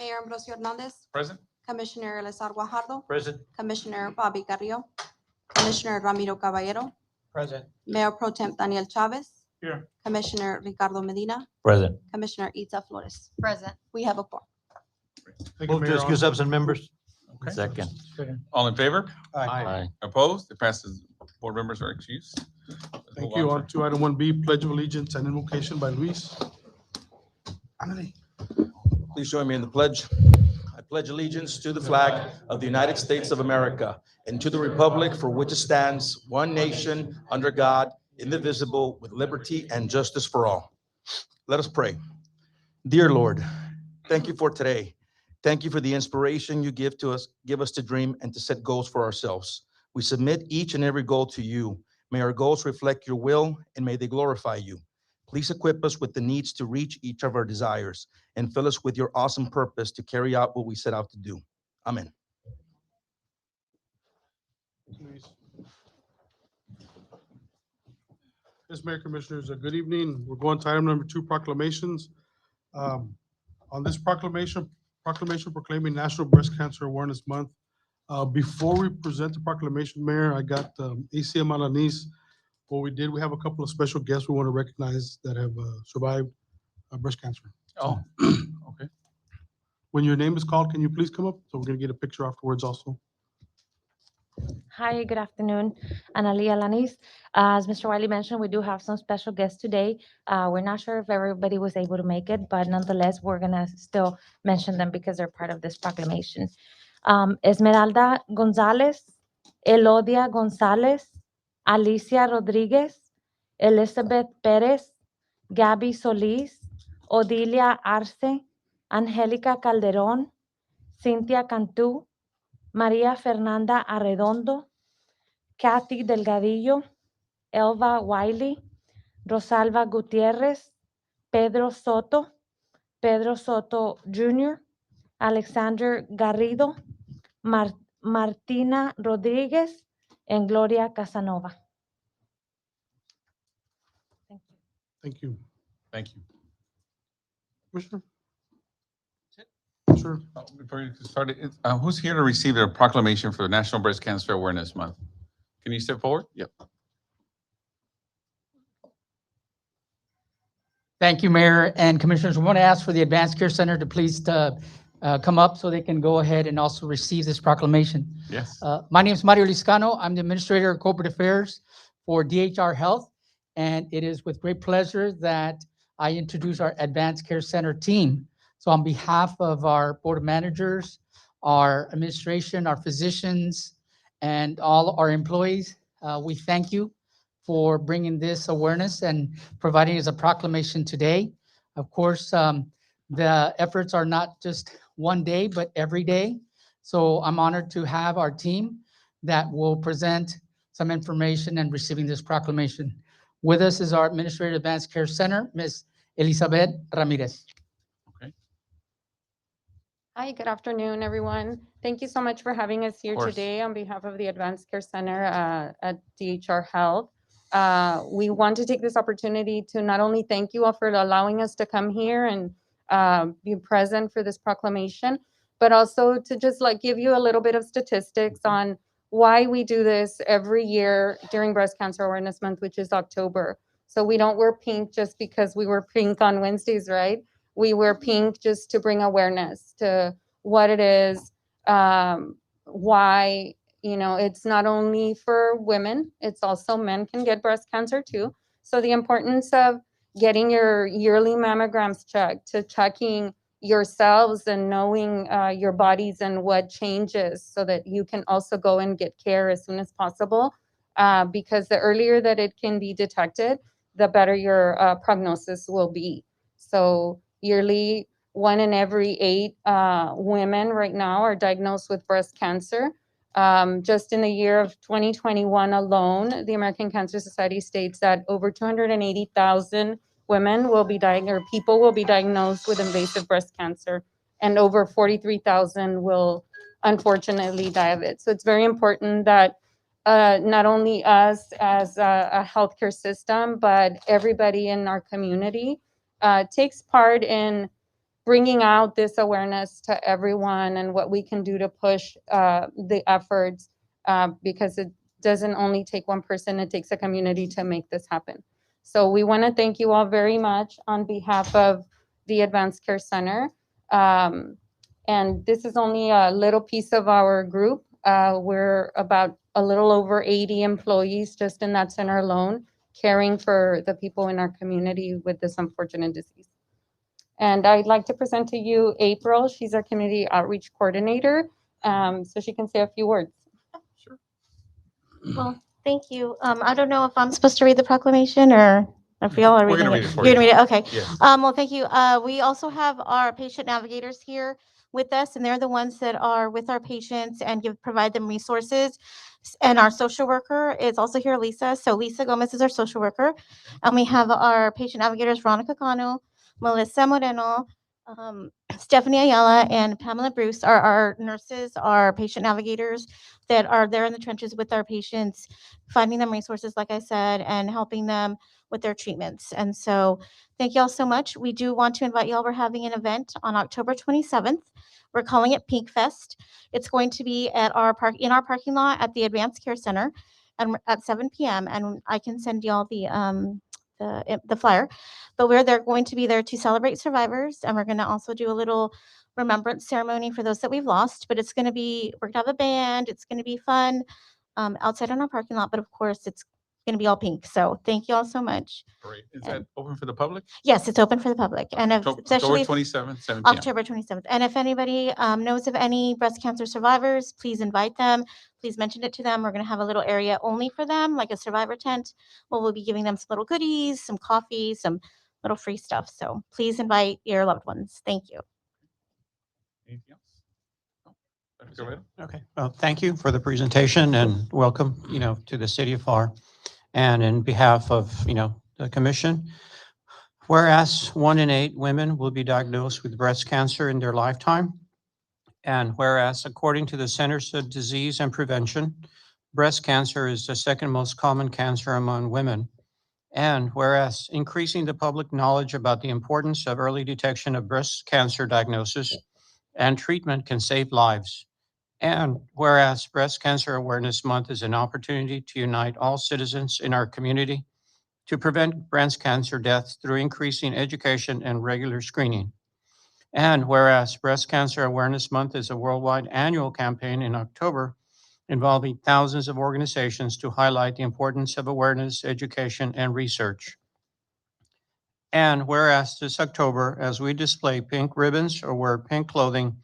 Mayor Ambrosio Hernandez, Present. Commissioner Elizar Guajardo, Present. Commissioner Bobby Carrillo, Commissioner Ramiro Caballero, Present. Mayor Pro Tem Daniel Chavez, Here. Commissioner Ricardo Medina, Present. Commissioner Itza Flores. Present. We have a quorum. Thank you, Move to Mayor. excuse absent members. Okay. Second. All in favor? Aye. Opposed? It passes. Board members are excused. Let's Thank move you. on On to item 1B, Pledge of Allegiance and Invocation by Luis. Ándale. Please join me in the pledge. I pledge allegiance to the flag of the United States of America and to the republic for which it stands, one nation, under God, indivisible, with liberty and justice for all. Let us pray. Dear Lord, thank you for today. Thank you for the inspiration you give us to dream and to set goals for ourselves. We submit each and every goal to you. May our goals reflect your will and may they glorify you. Please equip us with the needs to reach each of our desires and fill us with your awesome purpose to carry out what we set out to do. Amen. Luis. Yes, Mayor Commissioners, good evening. We're going to item number 2, proclamations. On this proclamation proclaiming National Breast Cancer Awareness Month. Before we present the proclamation, Mayor, I got ACM Alanis. What we did, we have a couple of special guests we want to recognize that have survived breast cancer. Oh, okay. When your name is called, can you please come up? So we're going to get a picture afterwards also. Hi, good afternoon. Analia Lanis. As Mr. Wiley mentioned, we do have some special guests today. We're not sure if everybody was able to make it, but nonetheless, we're gonna still mention them because they're part of this proclamation. Esmeralda Gonzalez, Elodia Gonzalez, Alicia Rodriguez, Elizabeth Perez, Gabby Solis, Odilia Arce, Angélica Calderón, Cynthia Cantú, María Fernanda Arredondo, Kathy Delgadillo, Elva Wiley, Rosalba Gutierrez, Pedro Soto Jr., Alexander Garrido, Martina Rodríguez, and Gloria Casanova. Thank you. Thank you. Thank you. Commissioner? Sure. Before you start, who's here to receive the proclamation for National Breast Cancer Awareness Month? Can you step forward? Yep. Thank you, Mayor and Commissioners. We want to ask for the Advanced Care Center to please come up so they can go ahead and also receive this proclamation. Yes. My name is Mario Liscano. I'm the Administrator of Corporate Affairs for DHR Health, and it is with great pleasure that I introduce our Advanced Care Center team. So on behalf of our Board of Managers, our administration, our physicians, and all our employees, we thank you for bringing this awareness and providing us a proclamation today. Of course, the efforts are not just one day, but every day. So I'm honored to have our team that will present some information and receiving this proclamation. With us is our Administrator Advanced Care Center, Ms. Elizabeth Ramirez. Hi, good afternoon, everyone. Thank you so much for having us here today on behalf of the Advanced Care Center at DHR Health. We want to take this opportunity to not only thank you all for allowing us to come here and be present for this proclamation, but also to just give you a little bit of statistics on why we do this every year during Breast Cancer Awareness Month, which is October. So we don't wear pink just because we wear pink on Wednesdays, right? We wear pink just to bring awareness to what it is, why, it's not only for women, it's also men can get breast cancer too. So the importance of getting your yearly mammograms checked, to checking yourselves and knowing your bodies and what changes so that you can also go and get care as soon as possible. Because the earlier that it can be detected, the better your prognosis will be. So yearly, 1 in every 8 women right now are diagnosed with breast cancer. Just in the year of 2021 alone, the American Cancer Society states that over 280,000 women will be diagnosed, or people will be diagnosed with invasive breast cancer, and over 43,000 will unfortunately die of it. So it's very important that not only us as a healthcare system, but everybody in our community takes part in bringing out this awareness to everyone and what we can do to push the efforts, because it doesn't only take one person, it takes a community to make this happen. So we want to thank you all very much on behalf of the Advanced Care Center. And this is only a little piece of our group. We're about a little over 80 employees just in that center alone, caring for the people in our community with this unfortunate disease. And I'd like to present to you April. She's our community outreach coordinator, so she can say a few words. Well, thank you. I don't know if I'm supposed to read the proclamation or if y'all are We're reading gonna it. read it for You're you. gonna read it? Okay. Yes. Well, thank you. We also have our patient navigators here with us, and they're the ones that are with our patients and provide them resources. And our social worker is also here, Lisa. So Lisa Gomez is our social worker. And we have our patient navigators, Veronica Cano, Melissa Moreno, Stephanie Ayala, and Pamela Bruce are our nurses, our patient navigators that are there in the trenches with our patients, finding them resources, like I said, and helping them with their treatments. And so thank you all so much. We do want to invite y'all. We're having an event on October 27th. We're calling it Pinkfest. It's going to be at in our parking lot at the Advanced Care Center and at 7 p.m. And I can send y'all the flyer. But they're going to be there to celebrate survivors, and we're going to also do a little remembrance ceremony for those that we've lost. But we're going to have a band. It's going to be fun outside in our parking lot. But of course, it's going to be all pink. So thank you all so much. Great. Is that open for the public? Yes, it's open for the public, and October especially 27th, 7 p.m. October 27th. And if anybody knows of any breast cancer survivors, please invite them. Please mention it to them. We're going to have a little area only for them, like a survivor tent. Well, we'll be giving them some little goodies, some coffee, some little free stuff. So please invite your loved ones. Thank you. Anything else? No? Dr. Guerrero? Okay, well, thank you for the presentation and welcome, to the city of Pharr. And in behalf of, the commission, whereas 1 in 8 women will be diagnosed with breast cancer in their lifetime. And whereas according to the Centers for Disease and Prevention, breast cancer is the second most common cancer among women. And whereas increasing the public knowledge about the importance of early detection of breast cancer diagnosis and treatment can save lives. And whereas Breast Cancer Awareness Month is an opportunity to unite all citizens in our community to prevent breast cancer deaths through increasing education and regular screening. And whereas Breast Cancer Awareness Month is a worldwide annual campaign in October involving thousands of organizations to highlight the importance of awareness, education, and research. And whereas this October, as we display pink ribbons or wear pink clothing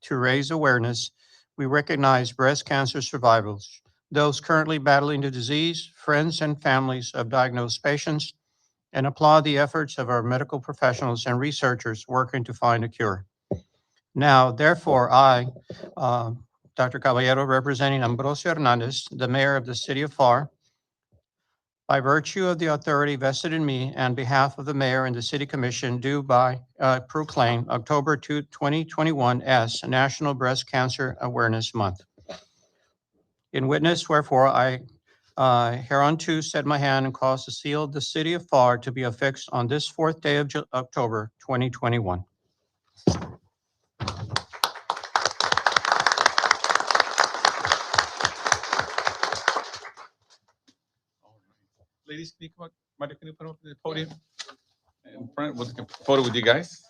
to raise awareness, we recognize breast cancer survivors, those currently battling the disease, friends and families of diagnosed patients, and applaud the efforts of our medical professionals and researchers working to find a cure. Now, therefore, I, Dr. Caballero, representing Ambrosio Hernandez, the mayor of the city of Pharr, by virtue of the authority vested in me and behalf of the mayor and the city commission, do proclaim October 2, 2021 as National Breast Cancer Awareness Month. In witness wherefore, I hereunto set my hand and cause the seal of the city of Pharr to be affixed on this 4th day of October 2021. Ladies, can you come up? Mario, can you put up the podium in front with the photo with you guys?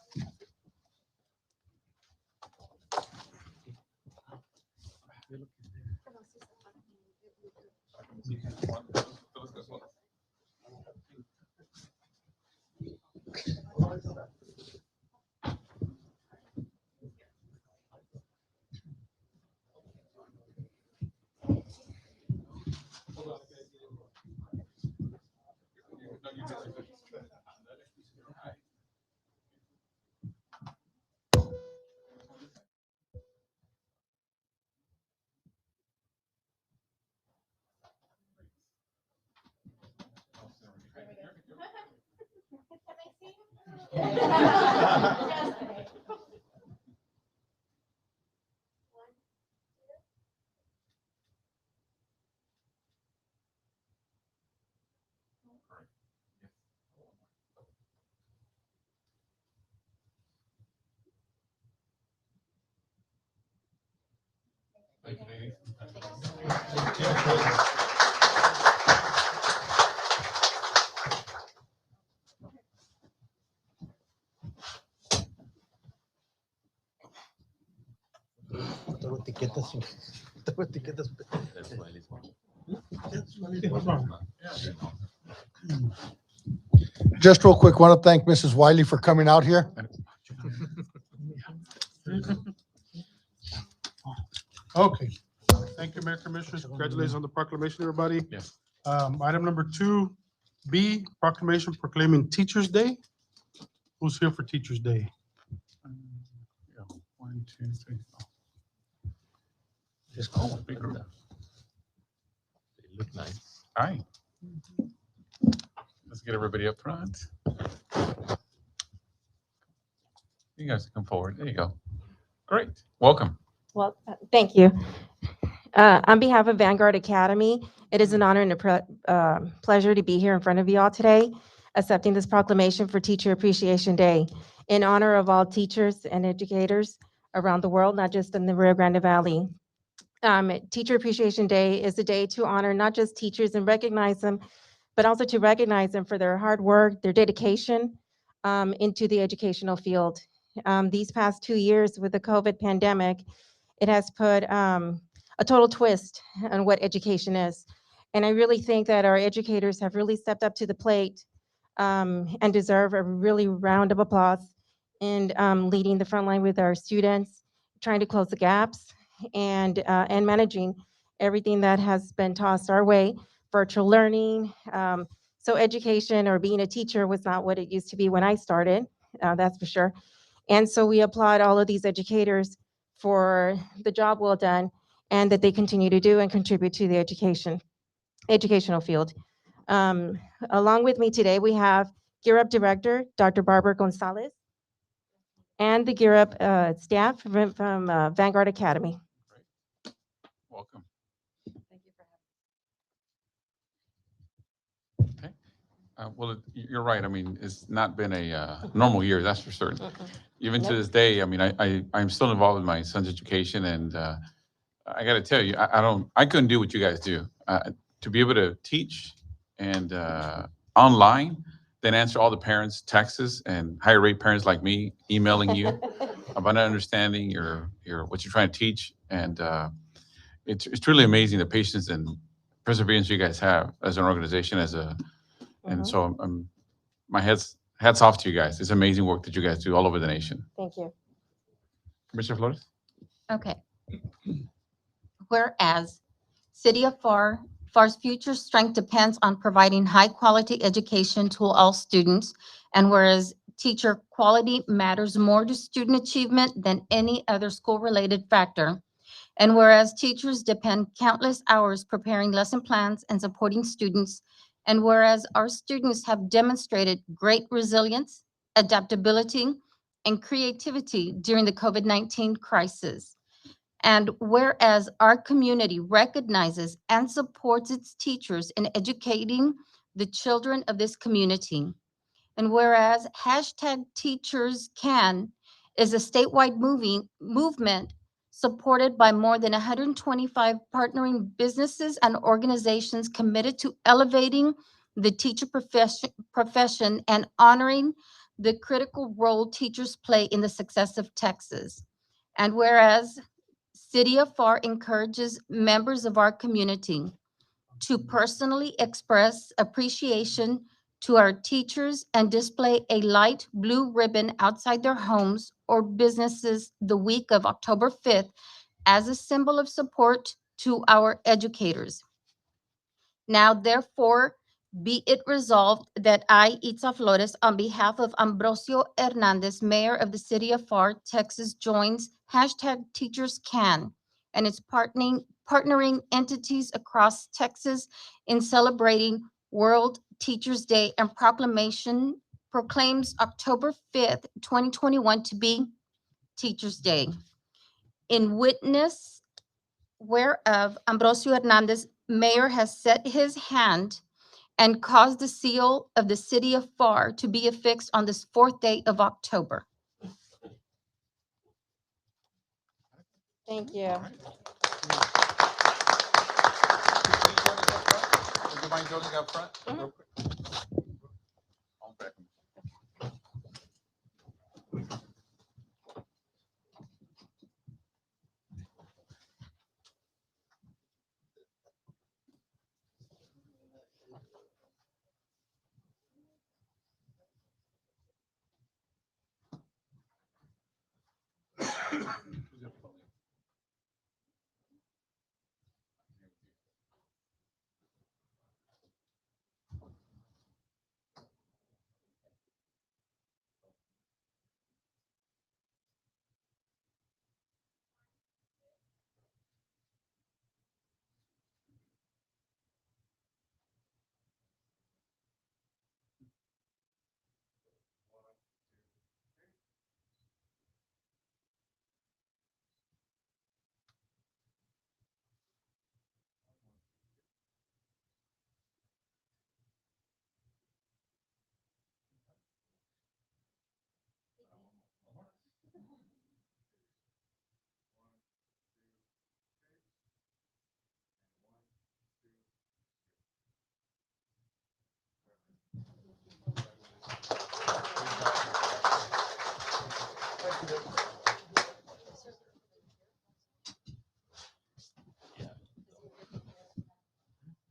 Thank you, ladies. Just real quick, want to thank Mrs. Wiley for coming out here. Okay. Thank you, Mayor Commissioners. Congratulations on the proclamation, everybody. Yes. Item number 2B, proclamation proclaiming Teachers' Day. Who's here for Teachers' Day? Yeah, 1, 2, 3. Big group. They look nice. All right. Let's get everybody up front. You guys come forward. There you go. Great. Welcome. Well, thank you. On behalf of Vanguard Academy, it is an honor and a pleasure to be here in front of you all today, accepting this proclamation for Teacher Appreciation Day in honor of all teachers and educators around the world, not just in the Rio Grande Valley. Teacher Appreciation Day is a day to honor not just teachers and recognize them, but also to recognize them for their hard work, their dedication into the educational field. These past 2 years with the COVID pandemic, it has put a total twist on what education is. And I really think that our educators have really stepped up to the plate and deserve a really round of applause in leading the front line with our students, trying to close the gaps and managing everything that has been tossed our way, virtual learning. So education or being a teacher was not what it used to be when I started, that's for sure. And so we applaud all of these educators for the job well done and that they continue to do and contribute to the educational field. Along with me today, we have Gear Up Director, Dr. Barbara Gonzalez, and the Gear Up staff from Vanguard Academy. Welcome. Thank you for Okay. Well, you're right. I mean, it's not been a normal year, that's for certain. Even to Yep. this day, I mean, I'm still involved in my son's education, and I got to tell you, I couldn't do what you guys do. To be able to teach and online, then answer all the parents' texts and higher rate parents like me emailing you about not understanding your what you're trying to teach, and it's truly amazing the patience and perseverance you guys have as an organization, and so my hats off to you guys. It's amazing work that you guys do all over the nation. Thank you. Commissioner Flores? Okay. Whereas City of Pharr's future strength depends on providing high-quality education to all students, and whereas teacher quality matters more to student achievement than any other school-related factor, and whereas teachers depend countless hours preparing lesson plans and supporting students, and whereas our students have demonstrated great resilience, adaptability, and creativity during the COVID-19 crisis. And whereas our community recognizes and supports its teachers in educating the children of this community. And whereas #TeachersCan is a statewide movement supported by more than 125 partnering businesses and organizations committed to elevating the teacher profession and honoring the critical role teachers play in the success of Texas. And whereas City of Pharr encourages members of our community to personally express appreciation to our teachers and display a light blue ribbon outside their homes or businesses the week of October 5th as a symbol of support to our educators. Now, therefore, be it resolved that I, Itza Flores, on behalf of Ambrosio Hernandez, Mayor of the City of Pharr, Texas, joins #TeachersCan and its partnering entities across Texas in celebrating World Teachers Day and proclaims October 5th, 2021 to be Teachers Day. In witness whereof Ambrosio Hernandez, Mayor, has set his hand and caused the seal of the City of Pharr to be affixed on this 4th day of October. Thank you. you mind joining up front? real quick? On back.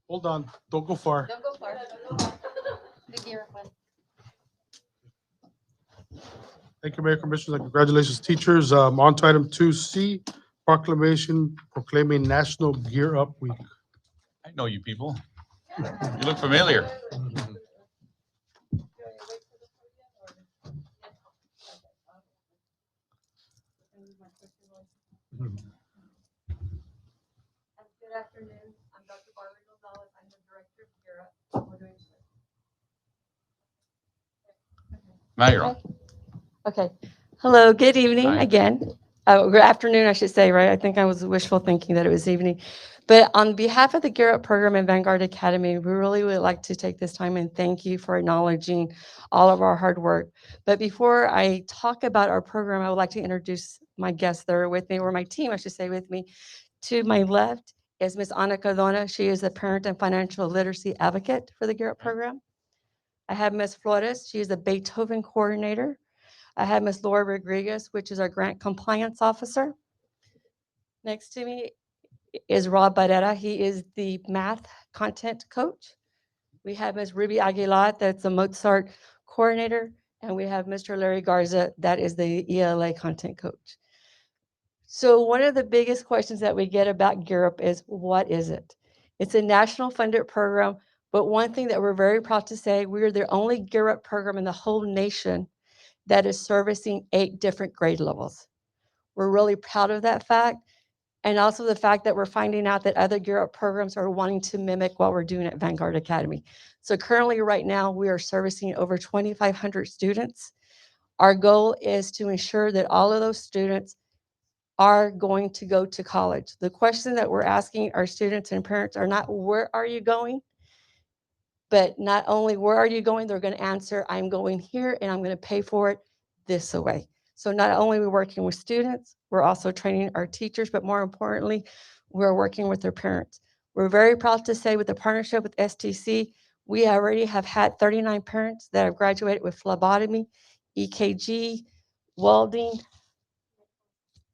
Hold on, don't go far. Don't go far. The gear one. Thank you, Mayor Commissioners, and congratulations, teachers. On to item 2C, proclamation proclaiming National Gear Up Week. I know you people. You look familiar. Good afternoon. I'm Dr. Yuri Gonzalez. I'm the director of Europe. Now you're on. Okay. Hello, good evening Hi. again. Good afternoon, I should say, right? I think I was wishful thinking that it was evening. But on behalf of the Gear Up program and Vanguard Academy, we really would like to take this time and thank you for acknowledging all of our hard work. But before I talk about our program, I would like to introduce my guests that are with me, or my team, I should say, with me. To my left is Ms. Ana Cardona. She is a parent and financial literacy advocate for the Gear Up program. I have Ms. Flores. She is a Beethoven coordinator. I have Ms. Laura Rodriguez, which is our grant compliance officer. Next to me is Rob Barrera. He is the math content coach. We have Ms. Ruby Aguilar, that's a Mozart coordinator. And we have Mr. Larry Garza, that is the ELA content coach. So one of the biggest questions that we get about Gear Up is, what is it? It's a national funded program, but one thing that we're very proud to say, we are the only Gear Up program in the whole nation that is servicing 8 different grade levels. We're really proud of that fact. And also the fact that we're finding out that other Gear Up programs are wanting to mimic what we're doing at Vanguard Academy. So currently right now, we are servicing over 2,500 students. Our goal is to ensure that all of those students are going to go to college. The question that we're asking our students and parents are not, where are you going? But not only where are you going, they're going to answer, I'm going here and I'm going to pay for it this way. So not only are we working with students, we're also training our teachers, but more importantly, we're working with their parents. We're very proud to say with the partnership with STC, we already have had 39 parents that have graduated with phlebotomy, EKG, welding,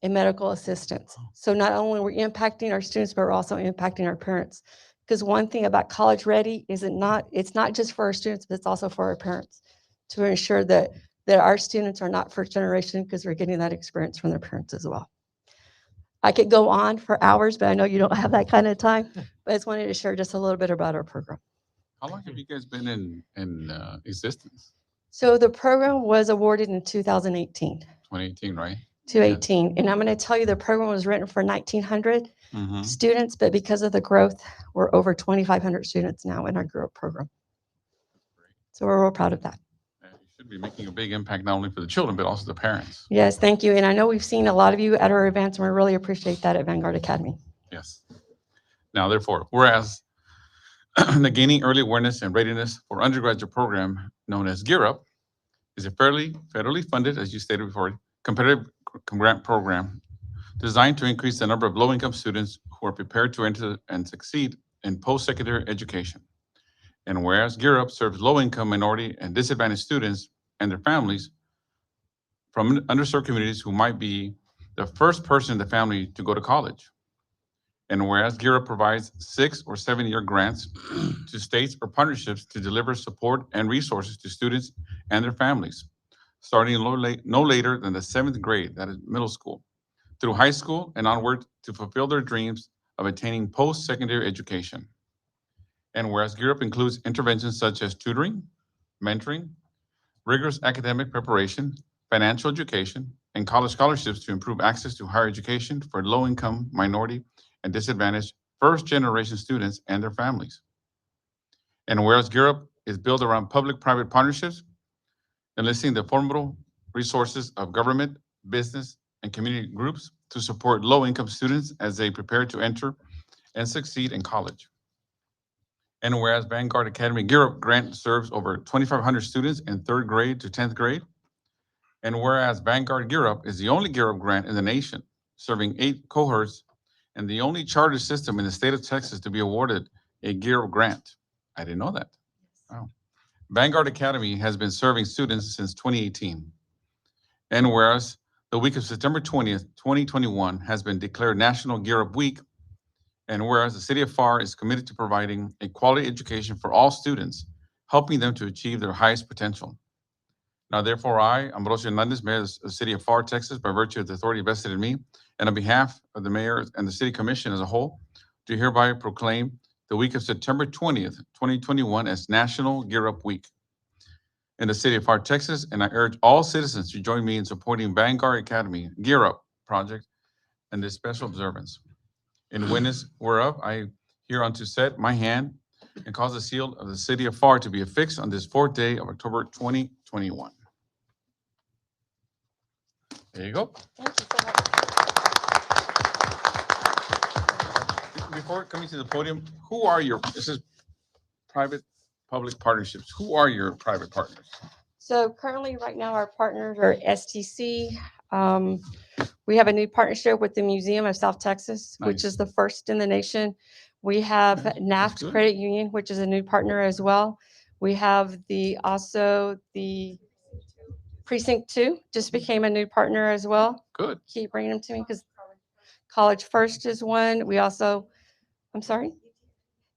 and medical assistance. So not only are we impacting our students, but we're also impacting our parents. Because one thing about College Ready is it's not just for our students, but it's also for our parents to ensure that our students are not first generation, because we're getting that experience from their parents as well. I could go on for hours, but I know you don't have that kind of time. But I just wanted to share just a little bit about our program. How long have you guys been in existence? So the program was awarded in 2018. 2018, right? 2018. And I'm going to tell you the program was written for 1,900 Mm-hmm. students, but because of the growth, we're over 2,500 students now in our Gear Up program. So we're real proud of that. You should be making a big impact not only for the children, but also the parents. Yes, thank you. And I know we've seen a lot of you at our events, and we really appreciate that at Vanguard Academy. Yes. Now, therefore, whereas the Gaining Early Awareness and Readiness for Undergraduate program known as Gear Up is a federally funded, as you stated before, competitive grant program designed to increase the number of low-income students who are prepared to enter and succeed in post-secondary education. And whereas Gear Up serves low-income, minority, and disadvantaged students and their families from underserved communities who might be the first person in the family to go to college. And whereas Gear Up provides 6 or 7-year grants to states or partnerships to deliver support and resources to students and their families, starting no later than the 7th grade, that is middle school, through high school and onward to fulfill their dreams of attaining post-secondary education. And whereas Gear Up includes interventions such as tutoring, mentoring, rigorous academic preparation, financial education, and college scholarships to improve access to higher education for low-income, minority, and disadvantaged first-generation students and their families. And whereas Gear Up is built around public-private partnerships, enlisting the formidable resources of government, business, and community groups to support low-income students as they prepare to enter and succeed in college. And whereas Vanguard Academy Gear Up grant serves over 2,500 students in 3rd grade to 10th grade. And whereas Vanguard Gear Up is the only Gear Up grant in the nation, serving 8 cohorts and the only charter system in the state of Texas to be awarded a Gear Up grant. I didn't know that. Wow. Vanguard Academy has been serving students since 2018. And whereas the week of September 20th, 2021 has been declared National Gear Up Week, and whereas the city of Pharr is committed to providing a quality education for all students, helping them to achieve their highest potential. Now, therefore, I, Ambrosio Hernandez, Mayor of the City of Pharr, Texas, by virtue of the authority vested in me, and on behalf of the Mayor and the City Commission as a whole, do hereby proclaim the week of September 20th, 2021 as National Gear Up Week in the City of Pharr, Texas, and I urge all citizens to join me in supporting Vanguard Academy Gear Up project and this special observance. In witness whereof, I hereunto set my hand and cause the seal of the City of Pharr to be affixed on this 4th day of October 2021. There you go. Thank you so much. Before coming to the podium, who are your, this is private-public partnerships. Who are your private partners? So currently, right now, our partners are STC. We have a new partnership with the Museum of South Texas, which Nice. is the first in the nation. We have NAFT good. Credit Union, which is a new partner as well. We have also the Precinct 2 just became a new partner as well. Good. Keep bringing them to me because College First is one. We also, I'm sorry,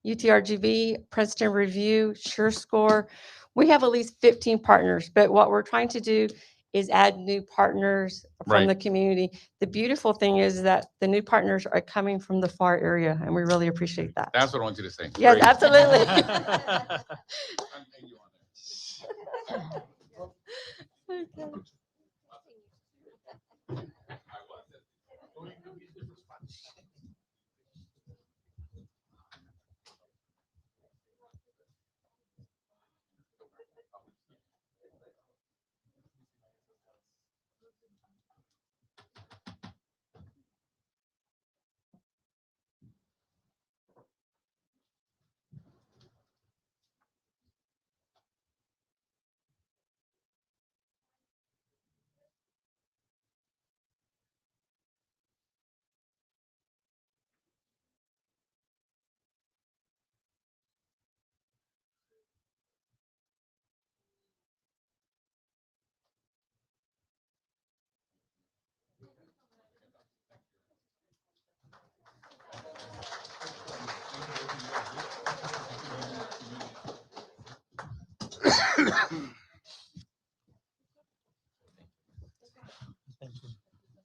UTRGV, Princeton Review, SureScore. We have at least 15 partners, but what we're trying to do is add new partners from Right. the community. The beautiful thing is that the new partners are coming from the Pharr area, and we really appreciate that. That's what I want you to say. Yes, Great. absolutely.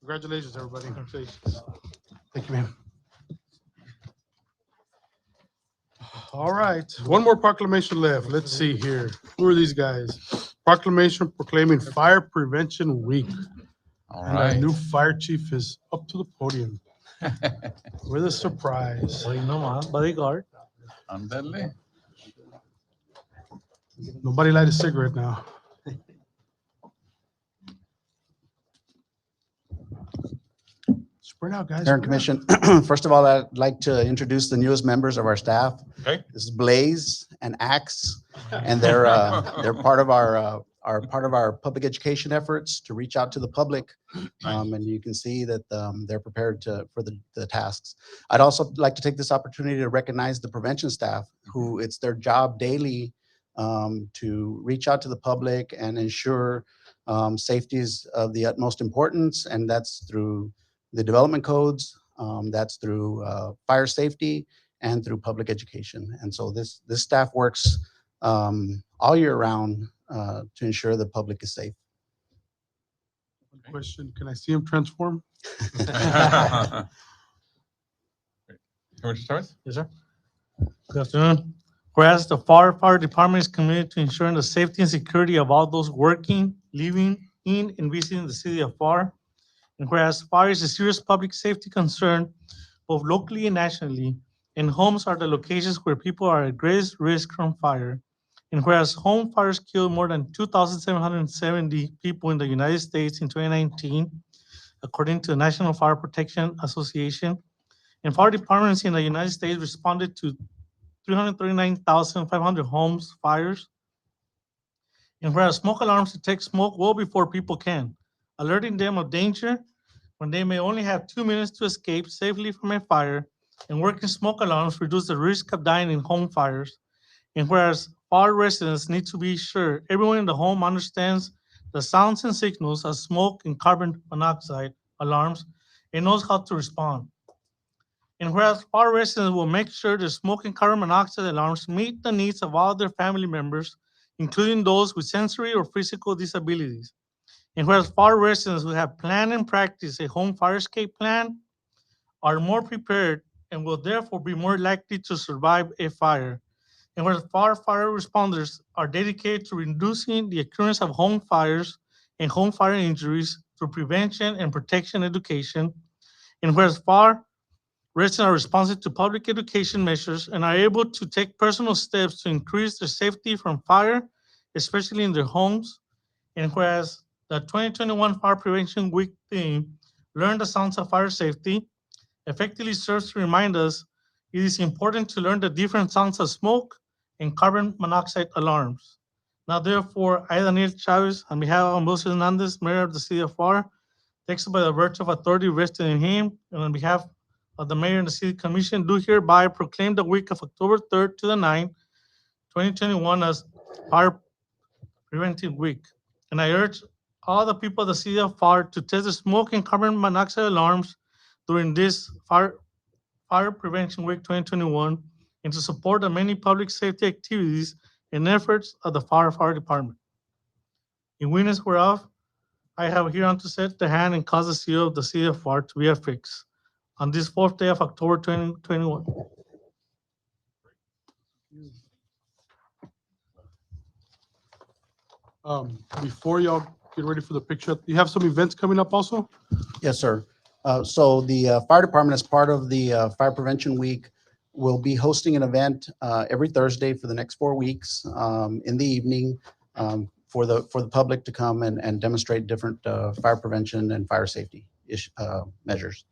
Congratulations, everybody. Thank you, ma'am. All right, one more proclamation left. Let's see here. Who are these guys? Proclamation proclaiming Fire Prevention Week. All And our right. new fire chief is up to the podium with a surprise. Bodyguard. Ándale. Nobody light a cigarette now. Spread out, guys. Mayor and spread out. Commission, first of all, I'd like to introduce the newest members of our staff. Okay. This is Blaze and Axe, and they're part of our are part of our public education efforts to reach out to the public. And you can see that they're prepared for the tasks. I'd also like to take this opportunity to recognize the prevention staff who it's their job daily to reach out to the public and ensure safety is of the utmost importance. And that's through the development codes, that's through fire safety, and through public education. And so this staff works all year round to ensure the public is safe. Question, can I see him transform? Commissioner Torres? Yes, sir. Good afternoon. Whereas the Pharr Fire Department is committed to ensuring the safety and security of all those working, living in, and visiting the city of Pharr. And whereas fire is a serious public safety concern, both locally and nationally, and homes are the locations where people are at greatest risk from fire. And whereas home fires killed more than 2,770 people in the United States in 2019, according to the National Fire Protection Association, and fire departments in the United States responded to 339,500 homes fires. And whereas smoke alarms detect smoke well before people can, alerting them of danger when they may only have 2 minutes to escape safely from a fire, and working smoke alarms reduce the risk of dying in home fires. And whereas all residents need to be sure everyone in the home understands the sounds and signals of smoke and carbon monoxide alarms and knows how to respond. And whereas all residents will make sure the smoke and carbon monoxide alarms meet the needs of all their family members, including those with sensory or physical disabilities. And whereas Pharr residents who have planned and practiced a home fire escape plan are more prepared and will therefore be more likely to survive a fire. And whereas Pharr fire responders are dedicated to reducing the occurrence of home fires and home fire injuries through prevention and protection education. And whereas Pharr residents are responsive to public education measures and are able to take personal steps to increase their safety from fire, especially in their homes. And whereas the 2021 Fire Prevention Week theme, Learn the Sounds of Fire Safety, effectively serves to remind us it is important to learn the different sounds of smoke and carbon monoxide alarms. Now, therefore, I, Daniel Chavez, on behalf of Ambrosio Hernandez, Mayor of the City of Pharr, texted by the virtue of authority vested in him, and on behalf of the Mayor and the City Commission, do hereby proclaim the week of October 3rd to the 9th, 2021 as Fire Preventive Week. And I urge all the people of the City of Pharr to test the smoke and carbon monoxide alarms during this Fire Prevention Week 2021 and to support the many public safety activities and efforts of the Pharr Fire Department. In witness whereof, I have hereunto set the hand and caused the seal of the City of Pharr to be affixed on this 4th day of October 2021. Before y'all get ready for the picture, you have some events coming up also? Yes, sir. So the fire department, as part of the Fire Prevention Week, will be hosting an event every Thursday for the next 4 weeks in the evening for the public to come and demonstrate different fire prevention and fire safety measures.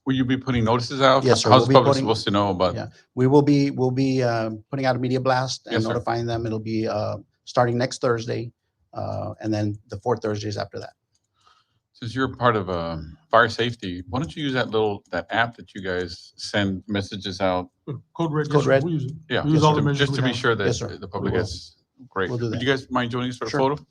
Will you be putting notices out? Yes, sir. How's We'll the be public putting- supposed to know about? Yeah, we'll be putting out a media blast and Yes, sir. notifying them. It'll be starting next Thursday, and then the 4 Thursdays after that. Since you're part of fire safety, why don't you use that app that you guys send messages out? Code Red. Code yes, sir, Red. we'll use it. Yeah, We use all the to- measures just we to be have. sure Yes, sir. that the public We will. gets great. We'll do Would that. you guys mind joining us for a Sure. photo?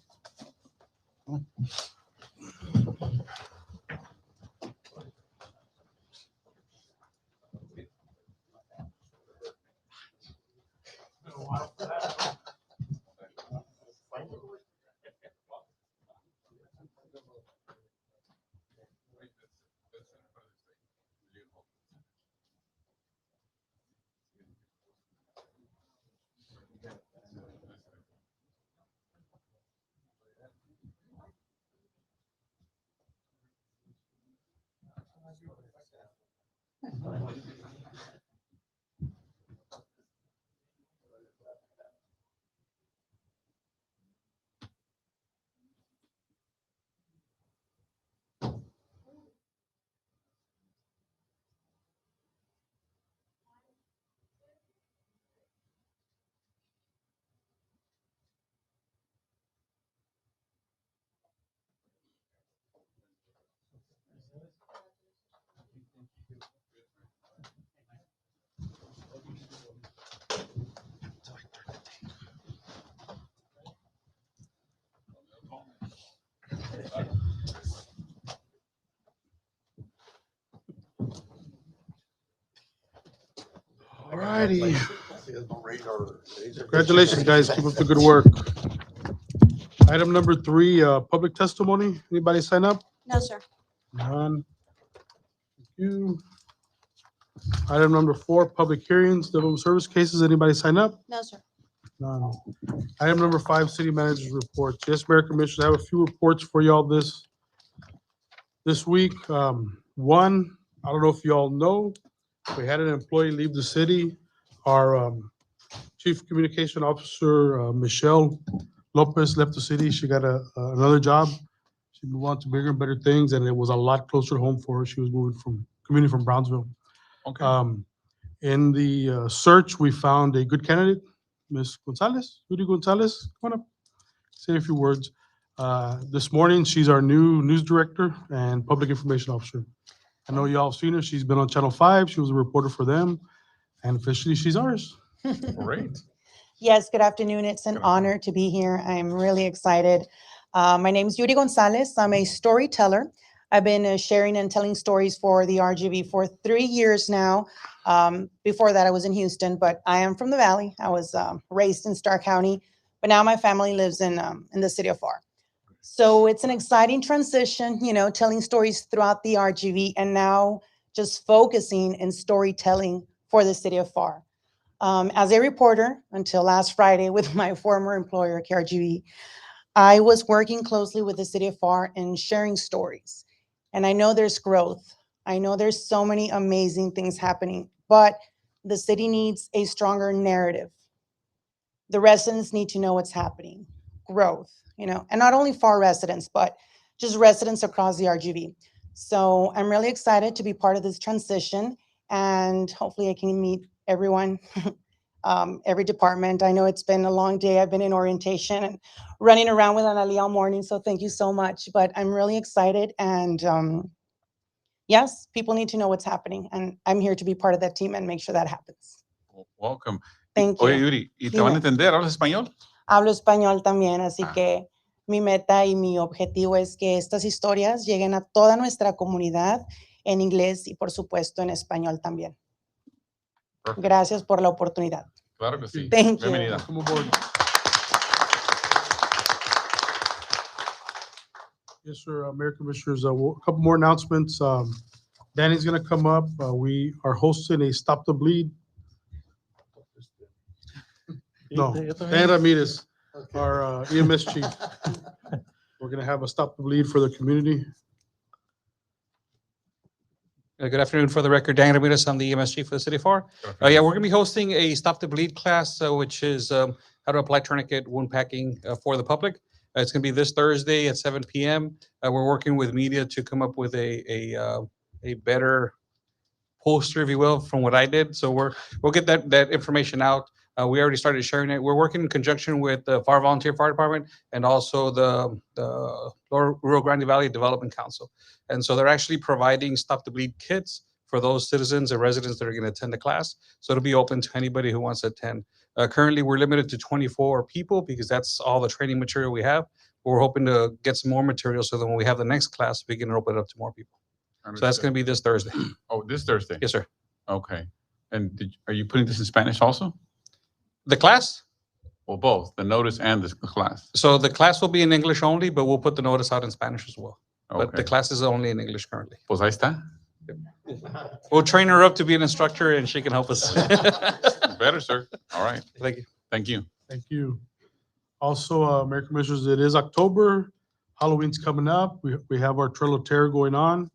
Alrighty. Congratulations, guys. Keep up the good work. Item number 3, public testimony. Anybody sign up? No, sir. None. Thank you. Item number 4, public hearings, development service cases. Anybody sign up? No, sir. None. Item number 5, city managers reports. Yes, Mayor Commissioners, I have a few reports for y'all this week. One, I don't know if y'all know, we had an employee leave the city. Our Chief Communication Officer, Michelle Lopez, left the city. She got another job. She moved on to bigger and better things, and it was a lot closer to home for her. She was moving from community from Brownsville. Okay. In the search, we found a good candidate, Ms. Gonzalez, Yuri Gonzalez. Come on up, say a few words. This morning, she's our new news director and public information officer. I know y'all seen her. She's been on Channel 5. She was a reporter for them, and officially, she's ours. Great. Yes, good afternoon. It's an honor to be here. I'm really excited. My name is Yuri Gonzalez. I'm a storyteller. I've been sharing and telling stories for the RGV for 3 years now. Before that, I was in Houston, but I am from the Valley. I was raised in Starr County, but now my family lives in the city of Pharr. So it's an exciting transition, you know, telling stories throughout the RGV and now just focusing in storytelling for the city of Pharr. As a reporter until last Friday with my former employer, KRGV, I was working closely with the city of Pharr and sharing stories. And I know there's growth. I know there's so many amazing things happening, but the city needs a stronger narrative. The residents need to know what's happening, growth, you know, and not only Pharr residents, but just residents across the RGV. So I'm really excited to be part of this transition, and hopefully I can meet everyone, every department. I know it's been a long day. I've been in orientation and running around with Analia all morning, so thank you so much. But I'm really excited, and yes, people need to know what's happening, and I'm here to be part of that team and make sure that happens. Welcome. Thank Oye, you. Yuri, ¿y te van a Dime. entender? ¿Hablas español? Hablo español también, así que mi meta y mi objetivo es que estas historias lleguen a toda nuestra comunidad en inglés y por supuesto en español también. Gracias por la oportunidad. Claro que sí. Thank you. Bienvenida. Welcome aboard. Yes, sir, Mayor Commissioners, a couple more announcements. Danny's gonna come up. We are hosting a Stop the Bleed. No, Dan Ramirez, our EMS chief. We're gonna have a Stop the Bleed for the community. Good afternoon. For the record, Dan Ramirez, I'm the EMS chief for the city of Pharr. Yeah, we're gonna be hosting a Stop the Bleed class, which is how to apply tourniquet wound packing for the public. It's gonna be this Thursday at 7 p.m. We're working with media to come up with a better poster, if you will, from what I did. So we'll get that information out. We already started sharing it. We're working in conjunction with the Pharr Volunteer Fire Department and also the Lower Rio Grande Valley Development Council. And so they're actually providing Stop the Bleed kits for those citizens and residents that are going to attend the class. So it'll be open to anybody who wants to attend. Currently, we're limited to 24 people because that's all the training material we have. We're hoping to get some more material so that when we have the next class, we can open it up to more people. So that's going to be this Thursday. Oh, this Thursday? Yes, sir. Okay. And are you putting this in Spanish also? The class? Well, both, the notice and the class. So the class will be in English only, but we'll put the notice out in Spanish as well. But the Okay. class is only in English currently. Pues ahí está. We'll train her up to be an instructor and she can help us. Better, sir. All right. Thank you. Thank you. Thank you. Also, Mayor Commissioners, it is October. Halloween's coming up. We have our Trail of Terror going on.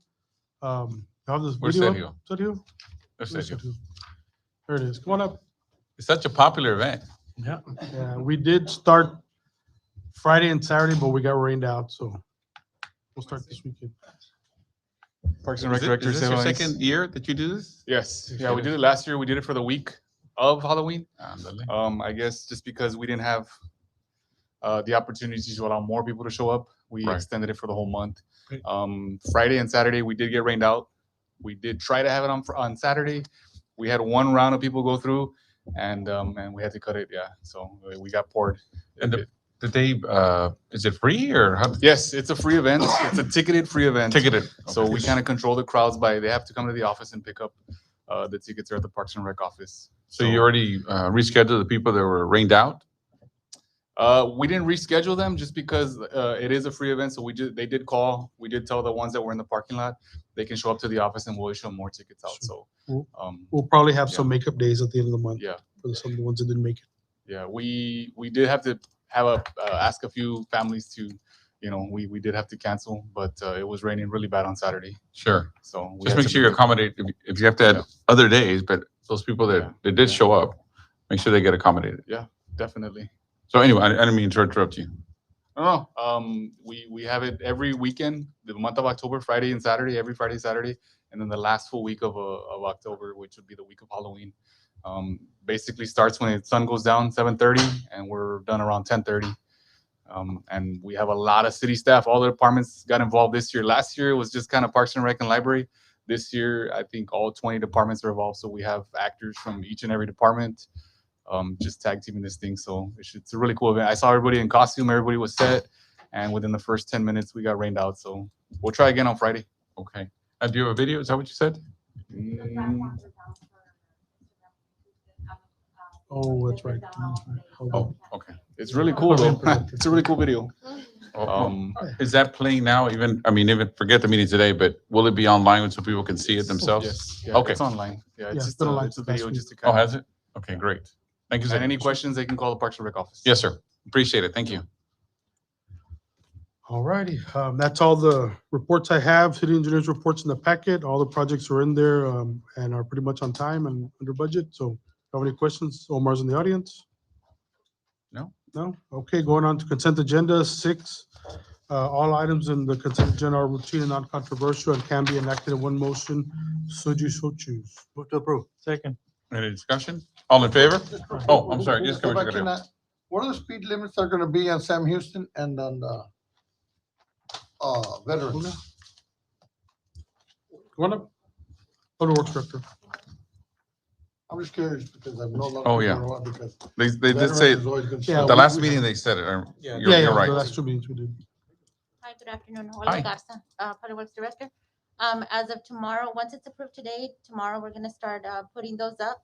You have this Where's video? Sergio? Sergio? There's Where's Sergio. Sergio? There it is. Come on up. It's such a popular event. Yeah. Yeah, we did start Friday and Saturday, but we got rained out, so we'll start this weekend. Parks and Rec Is Director this your Ceballos. second year that you do this? Yes, yeah, we did it last year. We did it for the week of Halloween. I guess just because we didn't have the opportunities to allow more people to show up, we Right. extended it for the whole month. Friday and Saturday, we did get rained out. We did try to have it on Saturday. We had one round of people go through, and we had to cut it. Yeah, so we got poured. And did they? Is it free or how? Yes, it's a free event. It's a ticketed free event. Ticketed. So Okay. we kind of control the crowds by they have to come to the office and pick up the tickets are at the Parks and Rec office. So you already rescheduled the people that were rained out? We didn't reschedule them just because it is a free event. So they did call. We did tell the ones that were in the parking lot, they can show up to the office and we'll issue them more tickets out. So We'll probably have yeah. some makeup days at the end of the month. Yeah. For some of the ones that didn't make it. Yeah, we did have to ask a few families to, we did have to cancel, but it was raining really bad on Saturday. Sure. So we Just had make to sure you make it- accommodate, if you have to add other days, but those people that did show up, make sure they get accommodated. Yeah, definitely. So anyway, I didn't mean to interrupt you. No, we have it every weekend, the month of October, Friday and Saturday, every Friday, Saturday, and then the last full week of October, which would be the week of Halloween. Basically starts when the sun goes down, 7:30, and we're done around 10:30. And we have a lot of city staff. All the departments got involved this year. Last year it was just kind of Parks and Rec and Library. This year, I think all 20 departments are involved. So we have actors from each and every department, just tag teaming this thing. So it's a really cool event. I saw everybody in costume. Everybody was set. And within the first 10 minutes, we got rained out. So we'll try again on Friday. Okay. Do you have a video? Is that what you said? Oh, that's right. Oh, okay. It's really cool though. It's a really cool video. Is that playing now? Even forget the meeting today, but will it be online so people can see it themselves? Yes. Yeah, Okay. It's online. Yeah, Yeah, it's it's been online it's a since last video week. just to Oh, kind of. has it? Okay, great. Thank you, sir. And any questions, they can call the Parks and Rec office. Yes, sir. Appreciate it. Thank you. All righty, that's all the reports I have. City engineers reports in the packet. All the projects are in there and are pretty much on time and under budget. So if you have any questions, Omar's in the audience. No. No? Okay, going on to consent agenda 6. All items in the consent agenda are routine and non-controversial and can be enacted in one motion. So you so choose. Move to approve. Second. Any discussion? All in favor? Oh, I'm sorry. Yes, If I Commissioner can, Carrillo. what are the speed limits that are gonna be on Sam Houston and on Veterans? Go on up. Public Works Director. I'm just curious because I've known a lot of Oh, people yeah. know it because They did say, Veterans is always been Yeah, at the we- last we- meeting they said it. Yeah, You're right. The last 2 meetings we did. Hi, good afternoon. Hi. Olga Garza, Public Works Director. As of tomorrow, once it's approved today, tomorrow we're gonna start putting those up.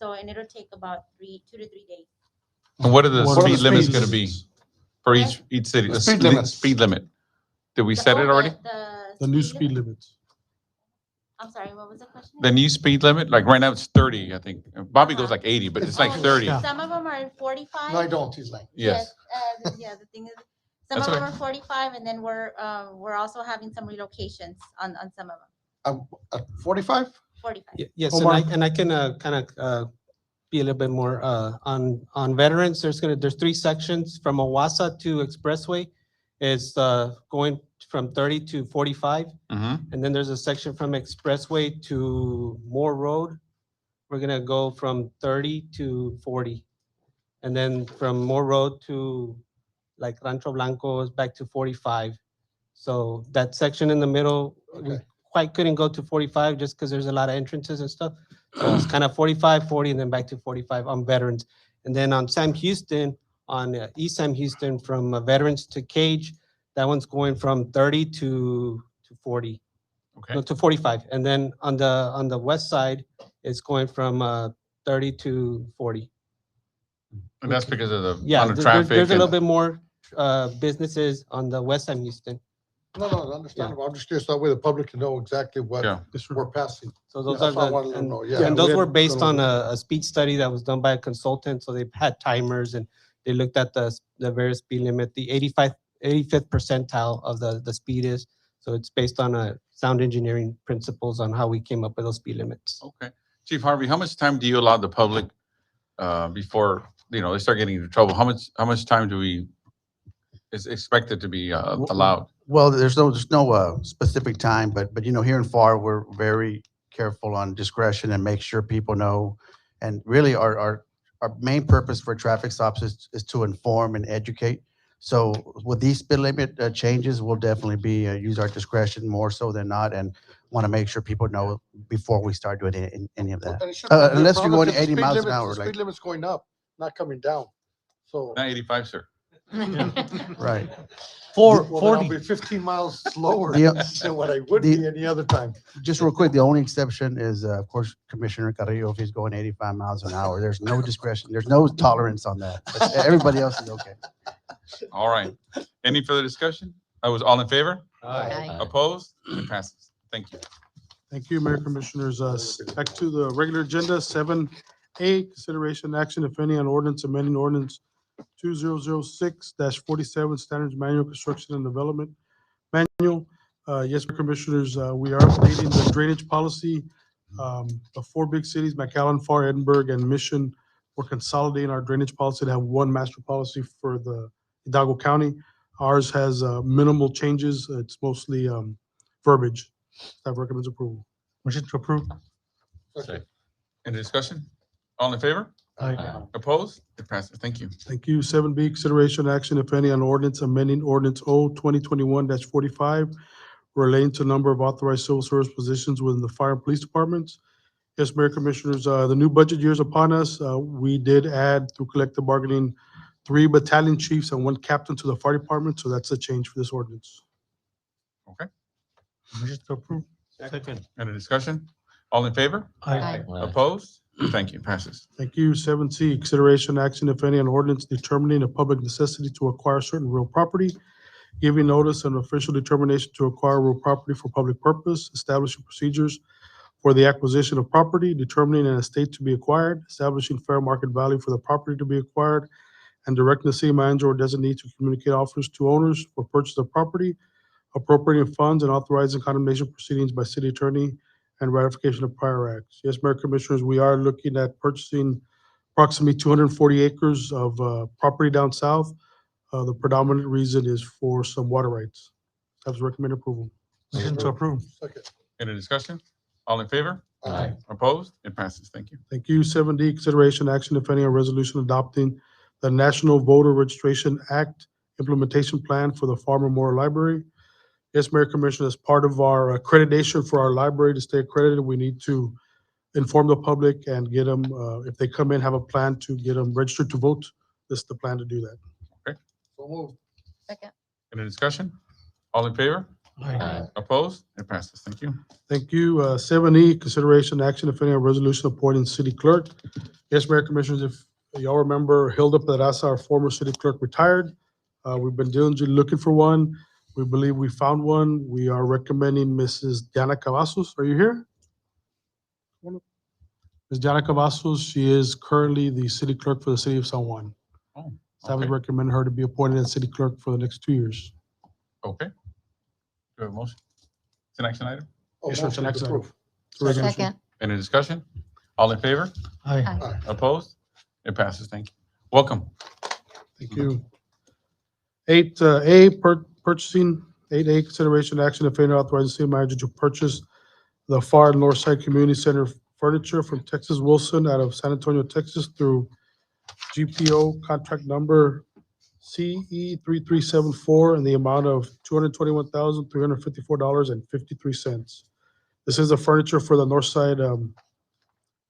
So, and it'll take about 2 to 3 days. And what are the What are the speed limits speed gonna be for each city? The speed limits. Speed limit. Did we set it already? The new speed limits. I'm sorry, what was the question? The new speed limit? Like right now it's 30, I think. Bobby goes like 80, but it's like Oh, 30. Some of them are 45. No, I don't. He's like. Yes. Yeah, the thing is, some That's of them okay. are 45, and then we're also having some relocations on some of them. 45? 45. Yes, Omar. and I can kind of be a little bit more on veterans. There's 3 sections from Owasso to Expressway. It's going from 30 to 45. Mm-hmm. And then there's a section from Expressway to Moore Road. We're gonna go from 30 to 40. And then from Moore Road to like Rancho Blanco is back to 45. So that section in the middle, we quite couldn't go to 45 just because there's a lot of entrances and stuff. So it's kind of 45, 40, and then back to 45 on veterans. And then on Sam Houston, on East Sam Houston, from veterans to Cage, that one's going from 30 to 40. Okay. No, to 45. And then on the west side, it's going from 30 to 40. And that's because of the Yeah, amount of there's traffic. a little and- bit more businesses on the west Sam Houston. No, understandable. I'm just curious, that way the public can know exactly what Yeah. we're passing. So those That's are what I the, wanted to and, know, yeah. and those we were had based gone on over a speed study that was done by a consultant. So they had timers and they looked at the various speed limit, the 85th percentile of the speed is. So it's based on a sound engineering principles on how we came up with those speed limits. Okay. Chief Harvey, how much time do you allow the public before, they start getting into trouble? How much time is expected to be allowed? Well, there's no specific time, but here in Pharr, we're very careful on discretion and make sure people know. And really, our main purpose for traffic stops is to inform and educate. So with these speed limit changes, we'll definitely use our discretion more so than not, and want to make sure people know before we start doing any of that. And it shouldn't be a Unless you're problem going if the 80 speed miles an limit- hour, the like Speed limit's going up, not coming down. So. Not 85, sir. right. Well, then I'll be 15 miles slower The- than what I would the- be any other time. Just real quick, the only exception is, of course, Commissioner Carrillo, if he's going 85 miles an hour. There's no discretion. There's no tolerance on that. Everybody else is okay. All right. Any further discussion? I was all in favor? Aye. Opposed? It passes. Thank you. Thank you, Mayor Commissioners. Back to the regular agenda, 7A, consideration action, if any, on ordinance amending ordinance 2006-47, Standards Manual, Construction and Development Manual. Yes, Mayor Commissioners, we are updating the drainage policy. The four big cities, McAllen, Pharr, Edinburgh, and Mission, we're consolidating our drainage policy to have one master policy for the Hidalgo County. Ours has minimal changes. It's mostly verbiage. Staff recommends approval. Motion to approve. Any discussion? All in favor? Aye. Opposed? It passes. Thank you. Thank you. 7B, consideration action, if any, on ordinance amending ordinance O 2021-45 relating to number of authorized civil service positions within the fire and police departments. Yes, Mayor Commissioners, the new budget year is upon us. We did add through collective bargaining 3 battalion chiefs and 1 captain to the fire department, so that's a change for this ordinance. Okay. Motion to approve. Second. Any discussion? All in favor? Aye. Opposed? Thank you. Passes. Thank you. 7C, consideration action, if any, on ordinance determining a public necessity to acquire certain real property, giving notice and official determination to acquire real property for public purpose, establishing procedures for the acquisition of property, determining an estate to be acquired, establishing fair market value for the property to be acquired, and directing the city manager or designee to communicate offers to owners for purchase of property, appropriating funds and authorizing condemnation proceedings by city attorney and ratification of prior acts. Yes, Mayor Commissioners, we are looking at purchasing approximately 240 acres of property down south. The predominant reason is for some water rights. Staff's recommend approval. Motion to approve. Any discussion? All in favor? Aye. Opposed? It passes. Thank you. Thank you. 7D, consideration action, if any, on resolution adopting the National Voter Registration Act implementation plan for the Pharr Memorial Library. Yes, Mayor Commissioner, as part of our accreditation for our library to stay accredited, we need to inform the public and get them, if they come in, have a plan to get them registered to vote. This is the plan to do that. Okay. So moved. Second. Any discussion? All in favor? Aye. Opposed? It passes. Thank you. Thank you. 7E, consideration action, if any, on resolution appointing city clerk. Yes, Mayor Commissioners, if y'all remember, Hilda Pedraza, our former city clerk, retired. We've been diligently looking for one. We believe we found one. We are recommending Mrs. Diana Cavazos. Are you here? Ms. Diana Cavazos, she is currently the city clerk for the city of San Juan. Oh, Staff okay. would recommend her to be appointed as city clerk for the next 2 years. Okay. Do we have a motion? It's an action item? Yes, sir, it's an motion to action item. approve. It's a resolution. Second. Any discussion? All in favor? Aye. Aye. Opposed? It passes. Thank you. Welcome. Thank you. 8A, purchasing. 8A, consideration action, if any, authorizing city manager to purchase the Pharr Northside Community Center furniture from Texas Wilson out of San Antonio, Texas through GPO contract number CE 3374 in the amount of $221,354.53. This is the furniture for the Northside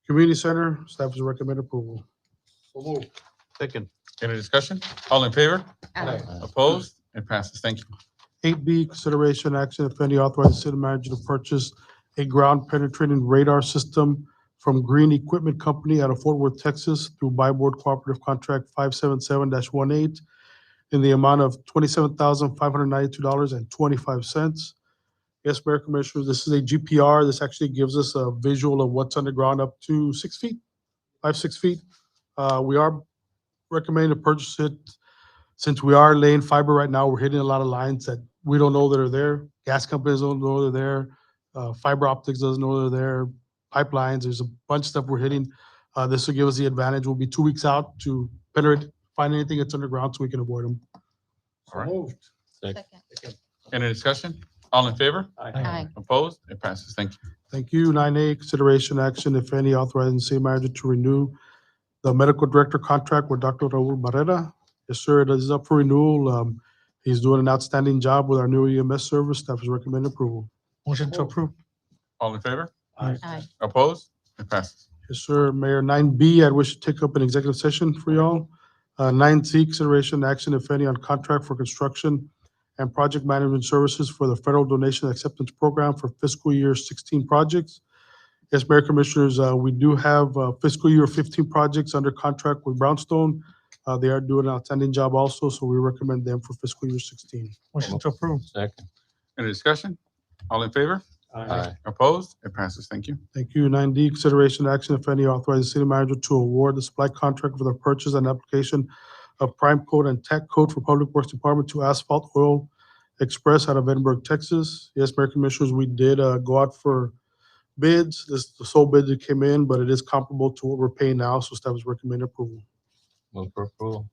Community Center. Staff is recommend approval. So moved. Second. Any discussion? All in favor? Aye. Opposed? It passes. Thank you. 8B, consideration action, if any, authorizing city manager to purchase a ground penetrating radar system from Green Equipment Company out of Fort Worth, Texas through Buy Board Cooperative Contract 577-18 in the amount of $27,592.25. Yes, Mayor Commissioners, this is a GPR. This actually gives us a visual of what's underground up to 6 feet, 5-6 feet. We are recommending to purchase it. Since we are laying fiber right now, we're hitting a lot of lines that we don't know that are there. Gas companies don't know they're there. Fiber optics doesn't know they're there. Pipelines, there's a bunch of stuff we're hitting. This will give us the advantage. We'll be 2 weeks out to penetrate, find anything that's underground so we can avoid them. All right. Moved. Second. Any discussion? All in favor? Aye. Opposed? It passes. Thank you. Thank you. 9A, consideration action, if any, authorizing city manager to renew the medical director contract with Dr. Raul Barrera. Yes, sir, it is up for renewal. He's doing an outstanding job with our new EMS service. Staff is recommend approval. Motion to approve. All in favor? Aye. Opposed? It passes. Yes, sir. Mayor, 9B, I wish to take up an executive session for y'all. 9C, consideration action, if any, on contract for construction and project management services for the Federal Donation Acceptance Program for fiscal year 16 projects. Yes, Mayor Commissioners, we do have fiscal year 15 projects under contract with Brownstone. They are doing an outstanding job also, so we recommend them for fiscal year 16. Motion to approve. Second. Any discussion? All in favor? Aye. Opposed? It passes. Thank you. Thank you. 9D, consideration action, if any, authorize the city manager to award the supply contract for the purchase and application of prime coat and tack coat for Public Works Department to Asphalt Oil Express out of Edinburgh, Texas. Yes, Mayor Commissioners, we did go out for bids. This is the sole bid that came in, but it is comparable to what we're paying now, so staff is recommending approval. Move for approval.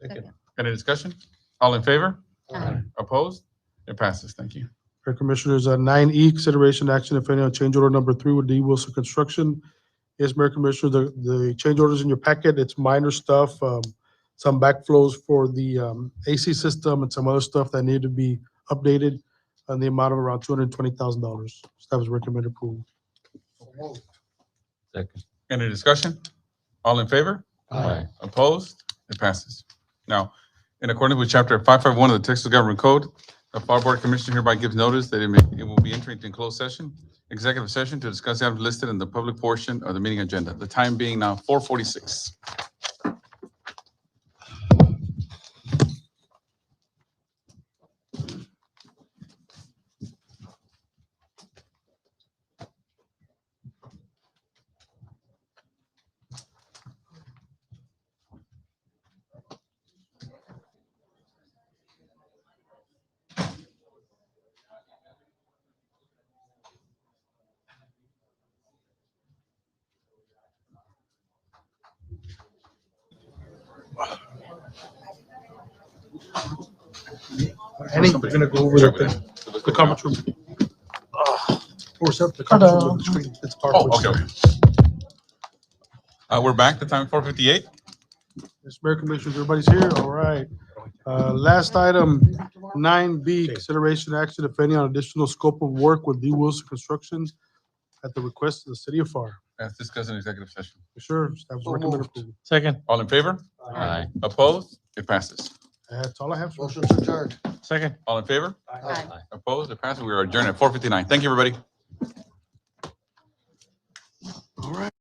Second. Any discussion? All in favor? Aye. Opposed? It passes. Thank you. Mayor Commissioners, 9E, consideration action, if any, on change order number 3 with D. Wilson Construction. Yes, Mayor Commissioner, the change orders in your packet, it's minor stuff, some backflows for the AC system and some other stuff that need to be updated on the amount of around $220,000. Staff is recommended approval. Second. Any discussion? All in favor? Aye. Opposed? It passes. Now, in accordance with Chapter 551 of the Texas Government Code, the FAR Board of Commissioners hereby gives notice that it will be entering into closed session, executive session to discuss items listed in the public portion of the meeting agenda. The time being now 4:46. Annie, we're gonna go over the conference room. Or set the conference room with the screen. It's Oh, PowerPoint. okay. We're back. The time 4:58. Yes, Mayor Commissioners, everybody's here? All right. Last item, 9B, consideration action, if any, on additional scope of work with D. Wilson Construction at the request of the city of Pharr. As discussed in executive session. Sure, staff is recommended approval. Second. All in favor? Aye. Opposed? It passes. That's all I have, sir. Motion to adjourn. Second. All in favor? Aye. Opposed? It passes. We are adjourned at 4:59. Thank you, everybody. All right.